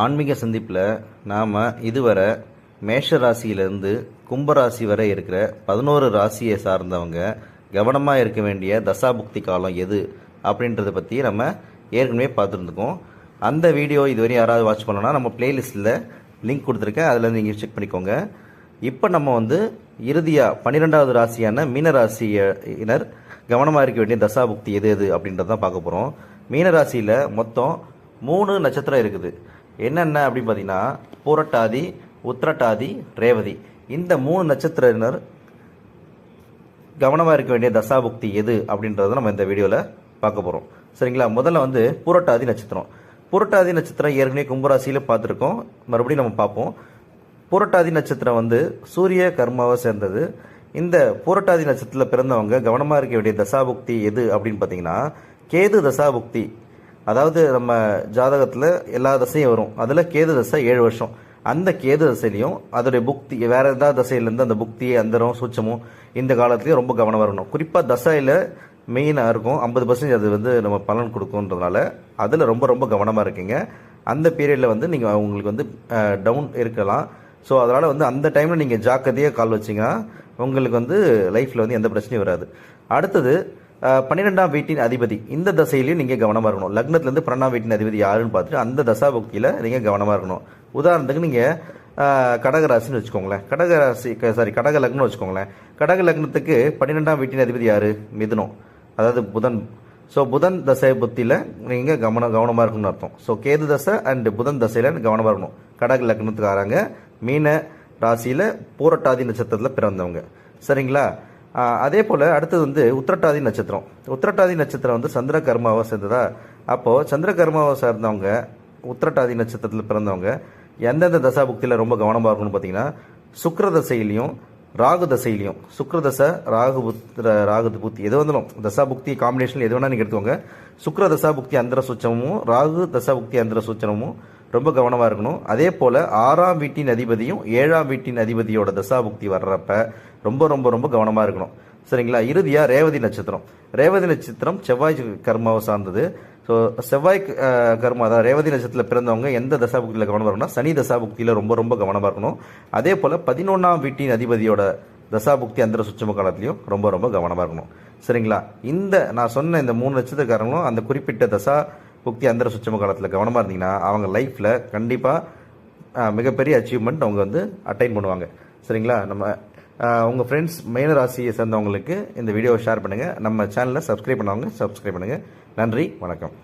ஆன்மீக சந்திப்பில் நாம் இதுவரை மேஷ ராசியிலிருந்து கும்பராசி வரை இருக்கிற 11 ராசியை சார்ந்தவங்க கவனமாக இருக்க வேண்டிய தசாபுக்தி காலம் எது அப்படின்றத பற்றி நம்ம ஏற்கனவே பார்த்துருந்துக்கோம். அந்த வீடியோ இதுவரை யாராவது வாட்ச் பண்ணோன்னா நம்ம பிளேலிஸ்ட்டில் லிங்க் கொடுத்துருக்கேன், அதில் நீங்கள் செக் பண்ணிக்கோங்க. இப்போ நம்ம இறுதியாக 12வது ராசியான மீனராசியினர் கவனமாக இருக்க வேண்டிய தசாபுக்தி எது எது அப்படின்றதான் பார்க்க போகிறோம். மீனராசியில் மொத்தம் 3 நட்சத்திரம் இருக்குது. என்னென்ன அப்படின்னு பார்த்தீங்கன்னா பூரட்டாதி, உத்திரட்டாதி, ரேவதி. இந்த 3 நட்சத்திரத்தினர் கவனமாக இருக்க வேண்டிய தசாபுக்தி எது அப்படின்றத நம்ம இந்த வீடியோவில் பார்க்க போகிறோம். சரிங்களா? முதல்ல பூரட்டாதி நட்சத்திரம். பூரட்டாதி நட்சத்திரம் ஏற்கனவே கும்பராசியில் பார்த்துருக்கோம், மறுபடியும் நம்ம பார்ப்போம். பூரட்டாதி நட்சத்திரம் சூரிய கர்மாவை சேர்ந்தது. இந்த பூரட்டாதி நட்சத்திரத்தில் பிறந்தவங்க கவனமாக இருக்க வேண்டிய தசாபுக்தி எது அப்படின்னு பார்த்தீங்கன்னா கேது தசாபுக்தி. அதாவது நம்ம ஜாதகத்தில் எல்லா தசையும் வரும், அதில் கேது தசை 7 வருஷம். அந்த கேது தசையிலையும் அதோடைய புக்தி வேற ஏதாவது தசையிலேருந்து அந்த புக்தி அந்தரம் சூட்சமும் இந்த காலத்துலேயும் ரொம்ப கவனமாக இருக்கணும். குறிப்பாக தசையில் மெயினாக இருக்கும், 50% அது நம்ம பலன் கொடுக்குன்றதுனால அதில் ரொம்ப ரொம்ப கவனமாக இருக்கீங்க. அந்த பீரியடில் நீங்கள் உங்களுக்கு டவுன் இருக்கலாம். ஸோ அதனால் அந்த டைமில் நீங்கள் ஜாக்கிரதையாக கால் வச்சிங்கன்னா உங்களுக்கு லைஃப்பில் எந்த பிரச்சனையும் வராது. அடுத்தது 12ஆம் வீட்டின் அதிபதி. இந்த தசையிலையும் நீங்கள் கவனமாக இருக்கணும். லக்னத்துலேருந்து 12ஆம் வீட்டின் அதிபதி யாருன்னு பார்த்துட்டு அந்த தசாபுக்தியில் நீங்கள் கவனமாக இருக்கணும். உதாரணத்துக்கு நீங்கள் கடகராசின்னு வச்சுக்கோங்களேன், கடக லக்னம் வச்சுக்கோங்களேன். கடக லக்னத்துக்கு 12ஆம் வீட்டின் அதிபதி யார்? மிதுனம், அதாவது புதன். ஸோ புதன் தசை புத்தியில் நீங்கள் கவனமாக இருக்கணும்னு அர்த்தம். ஸோ கேது தசை அண்ட் புதன் தசையில் கவனமாக இருக்கணும். கடக லக்னத்துக்காரங்க மீன ராசியில் பூரட்டாதி நட்சத்திரத்தில் பிறந்தவங்க. சரிங்களா? அதே போல் அடுத்தது உத்திரட்டாதி நட்சத்திரம். உத்திரட்டாதி நட்சத்திரம் சந்திர கர்மாவை சேர்ந்ததா? அப்போது சந்திர கர்மாவை சேர்ந்தவங்க உத்திரட்டாதி நட்சத்திரத்தில் பிறந்தவங்க எந்தெந்த தசாபுக்தியில் ரொம்ப கவனமாக இருக்கணும்னு பார்த்தீங்கன்னா சுக்கிர தசையிலையும் ராகு தசையிலையும். சுக்கிரதசை, ராகு புத்தி எது தசாபுக்தி காம்பினேஷனில் எது வேணால் நீங்கள் எடுத்துக்கோங்க. சுக்கிர தசாபுக்தி அந்தர சூச்சமும் ராகு தசாபுக்தி அந்தர சூச்சனமும் ரொம்ப கவனமாக இருக்கணும். அதே போல் 6ஆம் வீட்டின் அதிபதியும் 7ஆம் வீட்டின் அதிபதியோட தசாபுக்தி வர்றப்ப ரொம்ப ரொம்ப ரொம்ப கவனமாக இருக்கணும். சரிங்களா? இறுதியாக ரேவதி நட்சத்திரம். ரேவதி நட்சத்திரம் செவ்வாய் கர்மாவை சார்ந்தது. ஸோ செவ்வாய் கர்மா தான் ரேவதி நட்சத்திரத்தில் பிறந்தவங்க எந்த தசாபுக்தியில் கவனமாக இருக்கணும்னா சனி தசாபுக்தியில் ரொம்ப ரொம்ப கவனமாக இருக்கணும். அதே போல் 11ஆம் வீட்டின் அதிபதியோட தசாபுக்தி அந்தர சுச்சம காலத்திலையும் ரொம்ப ரொம்ப கவனமாக இருக்கணும். சரிங்களா? நான் சொன்ன இந்த 3 நட்சத்திரக்காரங்களும் அந்த குறிப்பிட்ட தசா புக்தி அந்தர சுச்சம காலத்தில் கவனமாக இருந்தீங்கன்னா அவங்க லைஃப்பில் கண்டிப்பாக மிகப்பெரிய அச்சீவ்மெண்ட் அவங்க அட்டைன் பண்ணுவாங்க. சரிங்களா? உங்கள் ஃப்ரெண்ட்ஸ் மீன ராசியை சேர்ந்தவங்களுக்கு இந்த வீடியோவை ஷேர் பண்ணுங்கள். நம்ம சேனலை சப்ஸ்கிரைப் பண்ணவங்க சப்ஸ்கிரைப் பண்ணுங்கள். நன்றி, வணக்கம்.